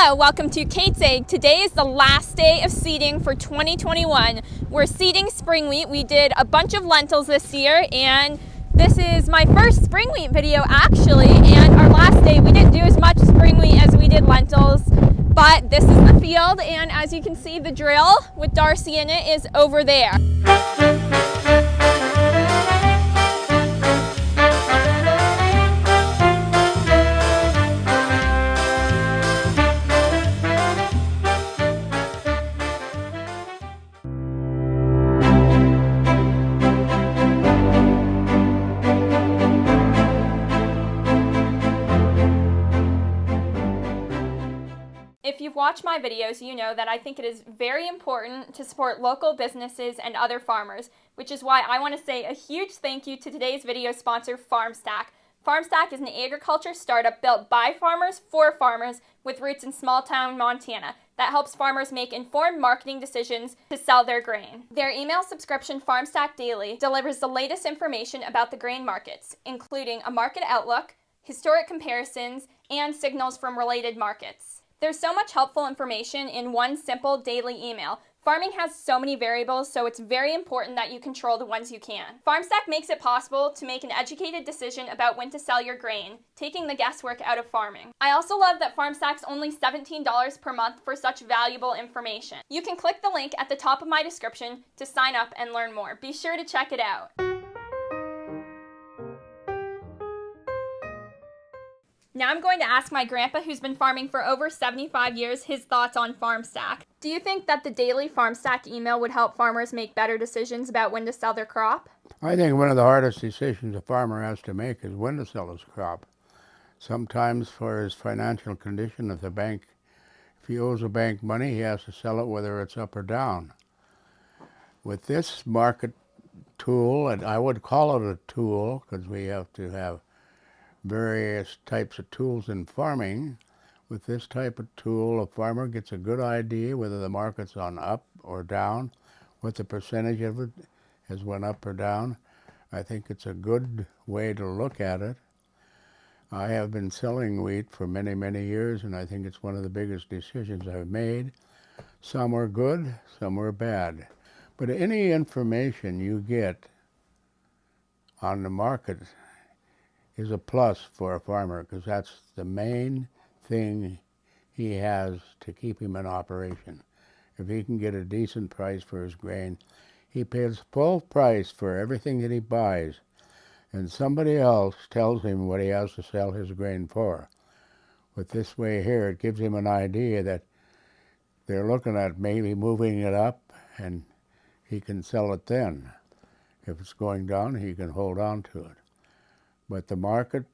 Hello, welcome to Kate's Egg. Today is the last day of seeding for 2021. We're seeding spring wheat. We did a bunch of lentils this year, and this is my first spring wheat video actually, and our last day we didn't do as much spring wheat as we did lentils, but this is the field, and as you can see, the drill with Darcy in it is over there. If you've watched my videos, you know that I think it is very important to support local businesses and other farmers, which is why I want to say a huge thank you to today's video sponsor, Farmstack. Farmstack is an agriculture startup built by farmers for farmers with roots in small town Montana that helps farmers make informed marketing decisions to sell their grain. Their email subscription, Farmstack Daily, delivers the latest information about the grain markets, including a market outlook, historic comparisons, and signals from related markets. There's so much helpful information in one simple daily email. Farming has so many variables, so it's very important that you control the ones you can. Farmstack makes it possible to make an educated decision about when to sell your grain, taking the guesswork out of farming. I also love that Farmstack's only $17 per month for such valuable information. You can click the link at the top of my description to sign up and learn more. Be sure to check it out. Now I'm going to ask my grandpa, who's been farming for over 75 years, his thoughts on Farmstack. Do you think that the daily Farmstack email would help farmers make better decisions about when to sell their crop? I think one of the hardest decisions a farmer has to make is when to sell his crop. Sometimes for his financial condition, if he owes a bank money, he has to sell it whether it's up or down. With this market tool, and I would call it a tool because we have to have various types of tools in farming. With this type of tool, a farmer gets a good idea whether the market's on up or down, what the percentage of it has went up or down. I think it's a good way to look at it. I have been selling wheat for many, many years, and I think it's one of the biggest decisions I've made. Some were good, some were bad. But any information you get on the market is a plus for a farmer, because that's the main thing he has to keep him in operation. If he can get a decent price for his grain, he pays full price for everything that he buys, and somebody else tells him what he has to sell his grain for. With this way here, it gives him an idea that they're looking at maybe moving it up, and he can sell it then. If it's going down, he can hold on to it. But the market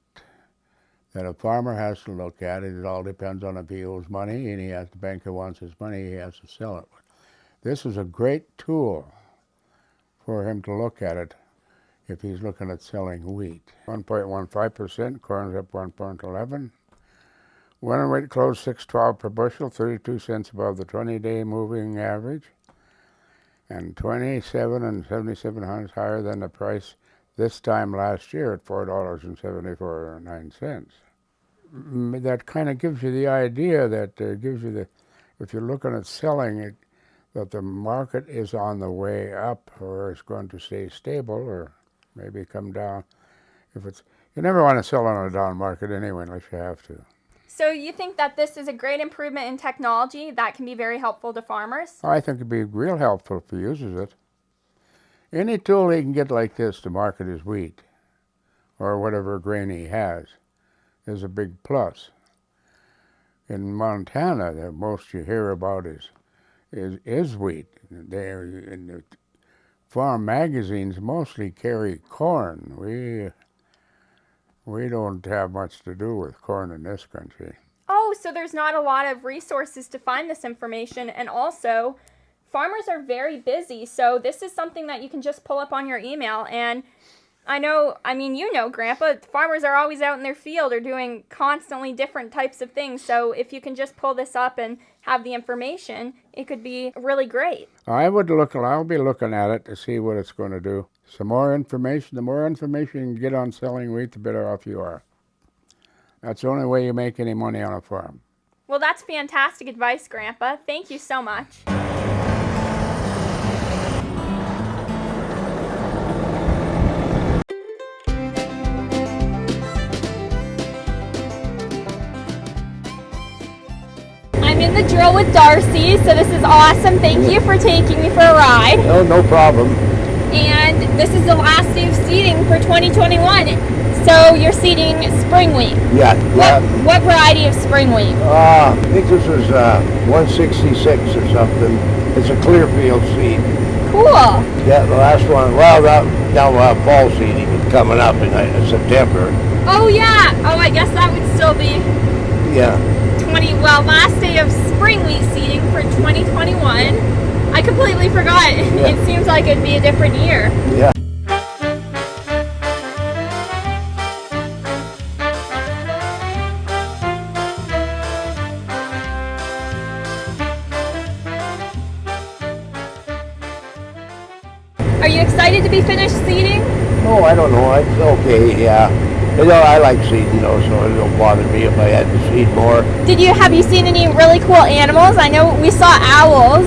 that a farmer has to look at, it all depends on if he owes money and the banker wants his money, he has to sell it. This is a great tool for him to look at it if he's looking at selling wheat. 1.15%, corn's up 1.11. Winter wheat closed $6.12 per bushel, 32 cents above the 20-day moving average, and 27 and 77 cents higher than the price this time last year at $4.74. That kind of gives you the idea that if you're looking at selling it, that the market is on the way up, or it's going to stay stable, or maybe come down. You never want to sell on a down market anyway, unless you have to. So you think that this is a great improvement in technology that can be very helpful to farmers? I think it'd be real helpful if he uses it. Any tool he can get like this to market his wheat, or whatever grain he has, is a big plus. In Montana, the most you hear about is wheat. In the farm magazines mostly carry corn. We don't have much to do with corn in this country. Oh, so there's not a lot of resources to find this information, and also farmers are very busy, so this is something that you can just pull up on your email. And Grandpa, farmers are always out in their field or doing constantly different types of things, so if you can just pull this up and have the information, it could be really great. I'll be looking at it to see what it's going to do. The more information you can get on selling wheat, the better off you are. That's the only way you make any money on a farm. Well, that's fantastic advice, Grandpa. Thank you so much. I'm in the drill with Darcy, so this is awesome. Thank you for taking me for a ride. Oh, no problem. And this is the last day of seeding for 2021. So you're seeding spring wheat. Yeah. What variety of spring wheat? I think this is 166 or something. It's a Clearfield seed. Cool. Yeah, the last one. Well, now we'll have fall seeding coming up in September. Oh yeah. Oh, I guess that would still be. Yeah. Last day of spring wheat seeding for 2021. I completely forgot. Yeah. It seems like it'd be a different year. Yeah. Are you excited to be finished seeding? Oh, I don't know. It's okay, yeah. You know, I like seeding though, so it don't bother me if I had to seed more. Have you seen any really cool animals? I know we saw owls.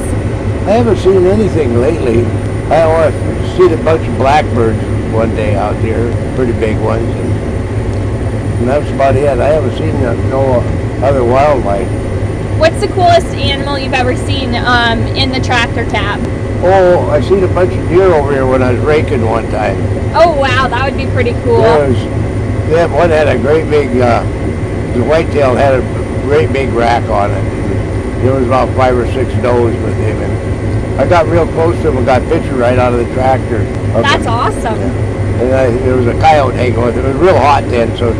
I haven't seen anything lately. I want to see a bunch of blackbirds one day out there, pretty big ones, and that's about it. I haven't seen no other wildlife. What's the coolest animal you've ever seen in the tractor cab? Oh, I seen a bunch of deer over here when I was raking one time. Oh wow, that would be pretty cool. One had a great big, the whitetail had a great big rack on it. There was about 5 or 6 does with him, and I got real close to him and got a picture right out of the tractor. That's awesome. Yeah. And there was a coyote hanging with him. It was real hot then, so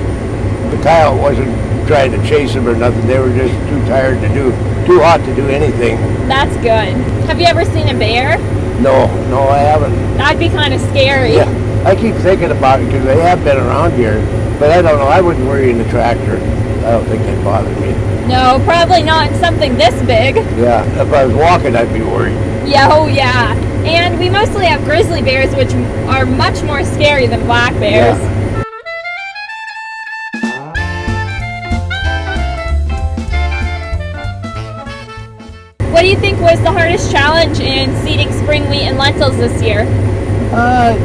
the coyote wasn't trying to chase him or nothing. They were just too hot to do anything. That's good. Have you ever seen a bear? No, I haven't. That'd be kind of scary. Yeah, I keep thinking about it because they have been around here, but I don't know. I wouldn't worry in the tractor. I don't think they'd bother me. No, probably not in something this big. Yeah, if I was walking, I'd be worried. Yeah, oh yeah. And we mostly have grizzly bears, which are much more scary than black bears. Yeah. What do you think was the hardest challenge in seeding spring wheat and lentils this year?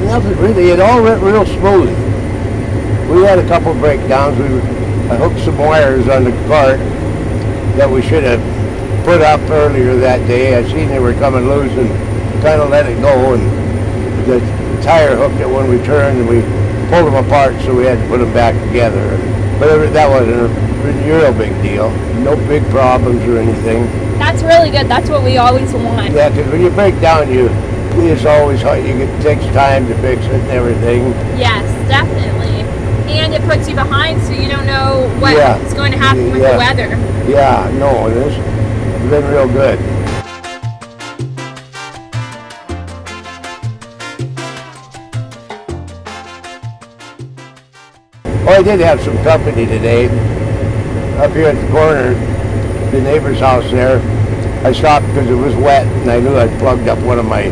Nothing really. It all went real smooth. We had a couple breakdowns. I hooked some wires on the cart that we should have put up earlier that day. I seen they were coming loose and kind of let it go, and the tire hooked it when we turned, and we pulled them apart, so we had to put them back together. But that wasn't a real big deal. No big problems or anything. That's really good. That's what we always want. Yeah, because when you break down, it's always hard. It takes time to fix it and everything. Yes, definitely. And it puts you behind, so you don't know what's going to happen with the weather. Yeah, no, this has been real good. Oh, I did have some company today. Up here at the corner, the neighbor's house there. I stopped because it was wet, and I knew I'd plugged up one of my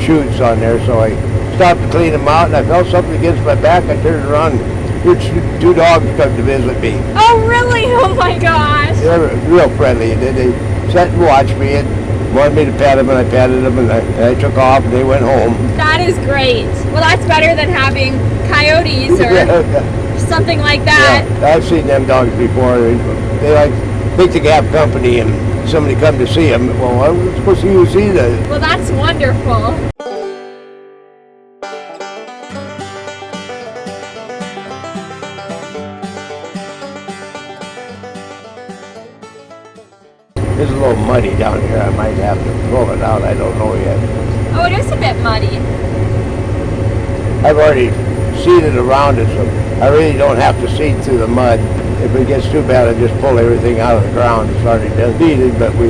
chutes on there, so I stopped to clean them out, and I felt something against my back. I turned around, and here 2 dogs come to visit me. Oh, really? Oh, my gosh. They were real friendly. They sat and watched me and wanted me to pet them, and I petted them, and I took off, and they went home. That is great. Well, that's better than having coyotes or something like that. Yeah, I've seen them dogs before. They think they have company, and somebody come to see them. Well, I was supposed to see that. Well, that's wonderful. It's a little muddy down here. I might have to pull it out. I don't know yet. Oh, it is a bit muddy. I've already seeded around it, so I really don't have to seed through the mud. If it gets too bad, I just pull everything out of the ground. It's already been seeded, but we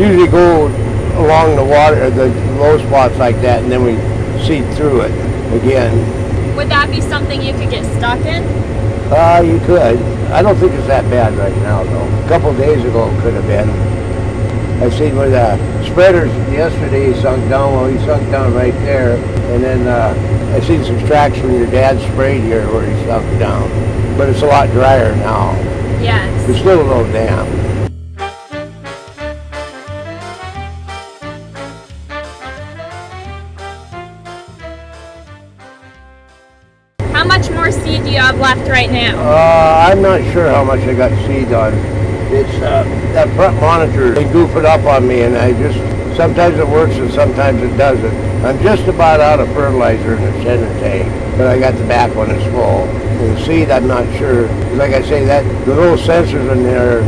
usually go along the water, the low spots like that, and then we seed through it again. Would that be something you could get stuck in? You could. I don't think it's that bad right now, though. A couple of days ago it could have been. I seen where the spreaders yesterday sunk down. Well, he sunk down right there, and then I seen some tracks from your dad sprayed here where he sunk down. But it's a lot drier now. Yes. It's still a little damp. much more seed do you have left right now? I'm not sure how much I got seed on. It's that front monitor, they goof it up on me, and sometimes it works and sometimes it doesn't. I'm just about out of fertilizer in the center tank, but I got the back one that's full. And the seed, I'm not sure. Like I say, the little sensors in there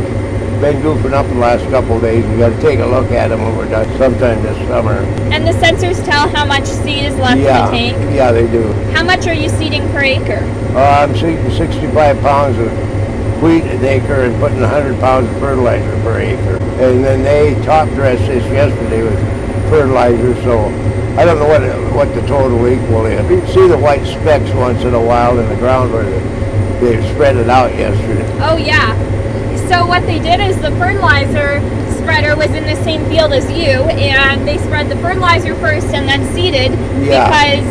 been goofing up the last couple of days. We got to take a look at them when we're done sometime this summer. And the sensors tell how much seed is left in the tank? Yeah, they do. How much are you seeding per acre? I'm seeding 65 pounds of wheat an acre and putting 100 pounds of fertilizer per acre. And then they top dressed this yesterday with fertilizer, so I don't know what the total equal is. You can see the white specks once in a while in the ground where they spread it out yesterday. Oh yeah. So what they did is the fertilizer spreader was in the same field as you, and they spread the fertilizer first and then seeded, because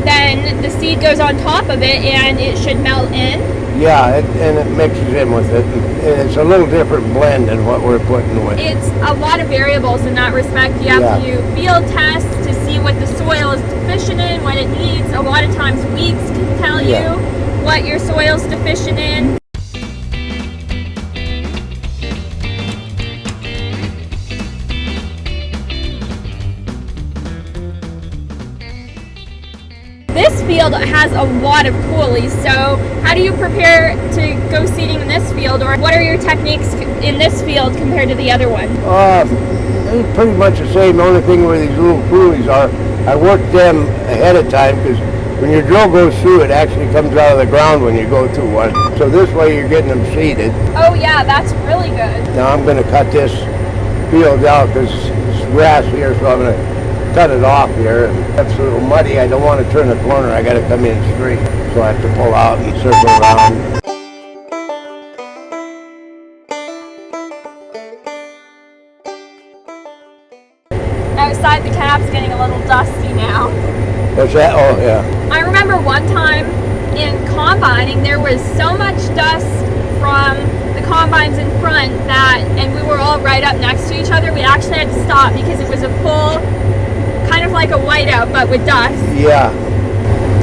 then the seed goes on top of it and it should melt in. Yeah, and it mixes in with it. It's a little different blend than what we're putting with. It's a lot of variables in that respect. You have to do field tests to see what the soil is deficient in, what it needs. A lot of times weeds can tell you what your soil's deficient in. This field has a lot of coulees, so how do you prepare to go seeding in this field, or what are your techniques in this field compared to the other one? It's pretty much the same. The only thing where these little coulees are, I work them ahead of time, because when your drill goes through, it actually comes out of the ground when you go through one. So this way you're getting them seeded. Oh yeah, that's really good. Now I'm going to cut this field out because it's grass here, so I'm going to cut it off here. That's a little muddy. I don't want to turn the corner. I got to come in straight, so I have to pull out and circle around. Outside, the cab's getting a little dusty now. What's that? Oh yeah. I remember one time in combining, there was so much dust from the combines in front and we were all right up next to each other. We actually had to stop because it was a full, kind of like a whiteout, but with dust. Yeah,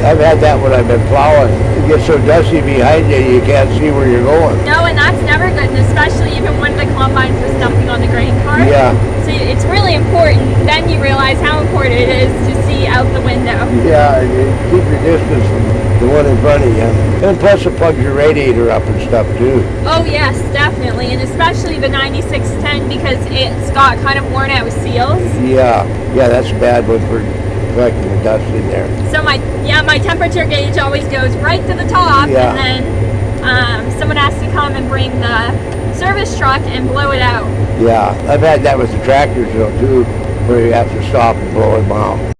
I've had that when I've been plowing. It gets so dusty behind you, you can't see where you're going. No, and that's never good, and especially even when the combines was dumping on the grain cart. Yeah. So it's really important. Then you realize how important it is to see out the window. Yeah, and you keep your distance from the one in front of you. And plus it plugs your radiator up and stuff too. Oh yes, definitely, and especially the 9610 because it's got kind of worn out seals. Yeah, that's a bad one for collecting the dust in there. So my temperature gauge always goes right to the top, and then someone has to come and bring the service truck and blow it out. Yeah, I've had that with the tractors though too, where you have to stop and blow them out.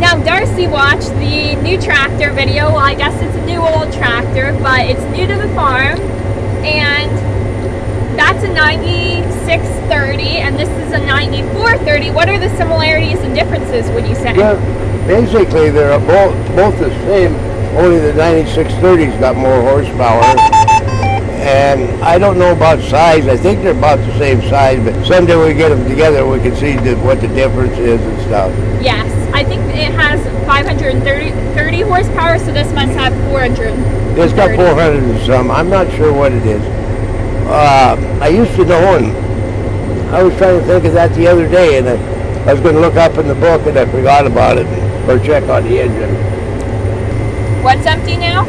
Now Darcy watched the new tractor video. Well, I guess it's a new old tractor, but it's new to the farm, and that's a 9630 and this is a 9430. What are the similarities and differences, would you say? Well, basically they're both the same, only the 9630's got more horsepower. And I don't know about size. I think they're about the same size, but someday we get them together we can see what the difference is and stuff. Yes, I think it has 530 horsepower, so this must have 400. It's got 400 and some. I'm not sure what it is. I used to know, and I was trying to think of that the other day, and I was going to look up in the book and I forgot about it, or check on the engine. What's empty now?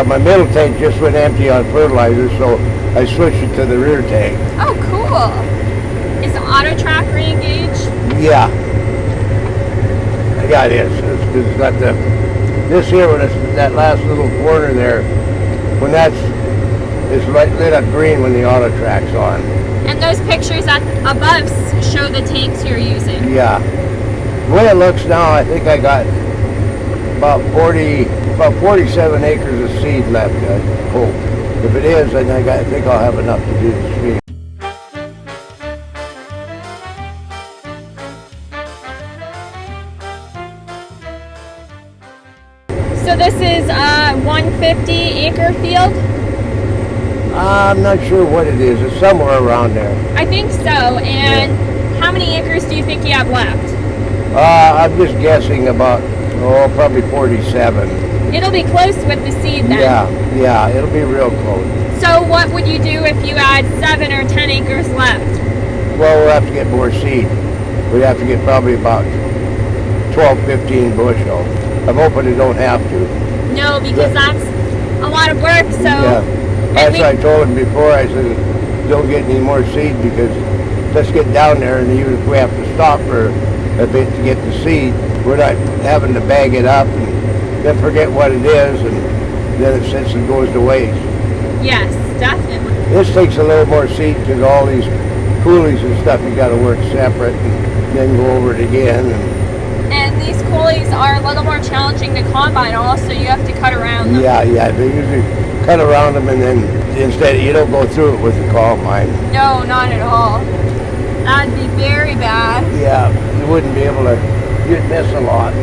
My middle tank just went empty on fertilizer, so I switched it to the rear tank. Oh, cool. Is the auto track re-engaged? Yeah. Yeah, it is. It's got this here, when it's that last little corner there, when it's lit up green when the auto track's on. And those pictures above show the tanks you're using. Yeah. The way it looks now, I think I got about 47 acres of seed left, I hope. If it is, then I think I'll have enough to do the seed. So this is a 150 acre field? I'm not sure what it is. It's somewhere around there. I think so. And how many acres do you think you have left? I'm just guessing about, probably 47. It'll be close with the seed then. Yeah, it'll be real close. So what would you do if you had 7 or 10 acres left? Well, we'll have to get more seed. We'd have to get probably about 12, 15 bushel. I'm hoping they don't have to. No, because that's a lot of work, so... Yeah. As I told him before, I said, don't get any more seed because let's get down there, and even if we have to stop for a bit to get the seed, we're not having to bag it up and then forget what it is, and then it sits and goes to waste. Yes, definitely. This takes a little more seed because all these coulees and stuff, you got to work separate and then go over it again. And these coulees are a little more challenging to combine also, you have to cut around them. Yeah, they usually cut around them, and then instead you don't go through it with the combine. No, not at all. That'd be very bad. Yeah, you wouldn't be able to, you'd miss a lot.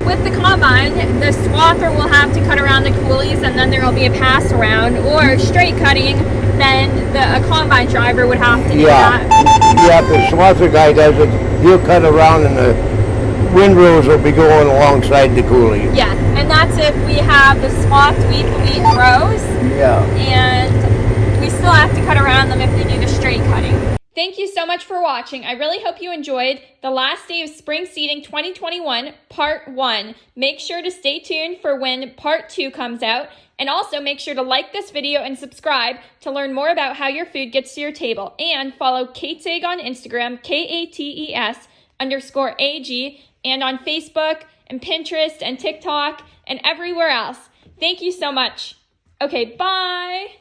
With the combine, the swather will have to cut around the coulees, and then there will be a pass around, or straight cutting, then a combine driver would have to do that. Yeah, the swather guy does it. He'll cut around, and the windrows will be going alongside the coulee. Yeah, and that's if we have the swathed wheat rows. Yeah. And we still have to cut around them if we do the straight cutting. Thank you so much for watching. I really hope you enjoyed the last day of spring seeding 2021, part 1. Make sure to stay tuned for when part 2 comes out. And also make sure to like this video and subscribe to learn more about how your food gets to your table. And follow Kate's Egg on Instagram, KATES_AG, and on Facebook and Pinterest and TikTok and everywhere else. Thank you so much. Okay, bye.